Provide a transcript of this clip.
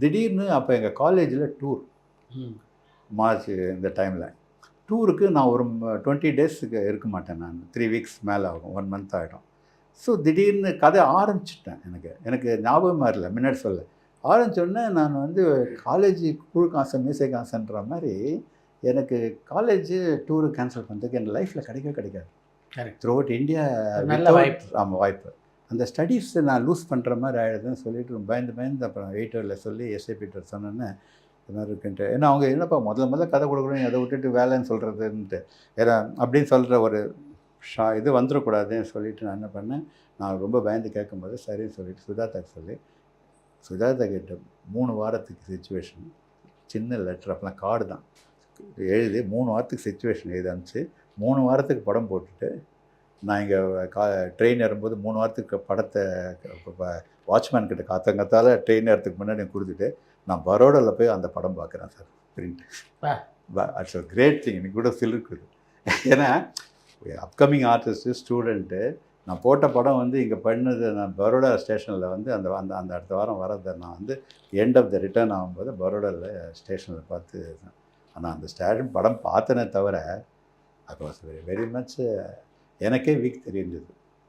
திடீர்னு அப்போ எங்கள் காலேஜில் டூர், மார்ச் இந்த டைமில் டூருக்கு நான் ஒரு 20 டேஸுக்கு இருக்க மாட்டேன். நான் 3 வீக்ஸ் மேலே ஆகும், 1 மந்த் ஆகிடும். ஸோ திடீர்னு கதை ஆரம்பிச்சிட்டேன். எனக்கு ஞாபகமாக இல்லை, முன்னாடி சொல்ல ஆரம்பித்தோடனே நான் வந்து காலேஜ் குழு காசன் மீசை காசன்ற மாதிரி எனக்கு காலேஜு டூரு கேன்சல் பண்ணுறதுக்கு என் லைஃப்பில் கிடைக்காது. த்ரூ அவுட் இந்தியா நல்ல வாய்ப்பு. ஆமாம், வாய்ப்பு. அந்த ஸ்டடீஸ் நான் லூஸ் பண்ணுற மாதிரி ஆகிடுதுன்னு சொல்லிட்டு பயந்து அப்புறம் வெயிட்டரில் சொல்லி எஸ்ஐபிட்ட சொன்னோன்னே இது மாதிரி இருக்குன்ட்டு. ஏன்னா அவங்க என்னப்பா முதல்ல கதை கொடுக்குறோம், அதை விட்டுட்டு வேலைன்னு சொல்கிறதுன்ட்டு ஏன்னா அப்படின்னு சொல்கிற ஒரு இது வந்துடக்கூடாதுன்னு சொல்லிவிட்டு நான் என்ன பண்ணேன், நான் ரொம்ப பயந்து கேட்கும்போது சரின்னு சொல்லிவிட்டு சுஜாதாக்கு சொல்லி சுஜாதா கிட்ட 3 வாரத்துக்கு சிச்சுவேஷன், சின்ன லெட்டர், அப்போலாம் கார்டு தான் எழுதி 3 வாரத்துக்கு சிச்சுவேஷன் எழுதி அனுப்பிச்சு 3 வாரத்துக்கு படம் போட்டுட்டு நான் இங்கே ட்ரெயின் ஏறும்போது 3 வாரத்துக்கு படத்தை வாட்ச்மேன் கிட்ட காத்தங்கத்தால் ட்ரெயின் ஏறத்துக்கு முன்னாடி கொடுத்துட்டு நான் பரோடாவில் போய் அந்த படம் பார்க்குறேன் sir, print. It's a great thing. எனக்கு கூட ஃபீல் இருக்குது. ஏன்னா அப்கமிங் ஆர்டிஸ்ட்டு, ஸ்டூடெண்ட்டு, நான் போட்ட படம் வந்து இங்கே பண்ணது நான் பரோடா ஸ்டேஷனில் வந்து அந்த அந்த அந்த அடுத்த வாரம் வரதை நான் வந்து எண்ட் ஆஃப் த ரிட்டர்ன் ஆகும்போது பரோடாவில் ஸ்டேஷனில் பார்த்து. ஆனால் அந்த படம் பார்த்தனே தவிர அது வாஸ் வெரி மச் எனக்கே வீக் தெரிஞ்சது.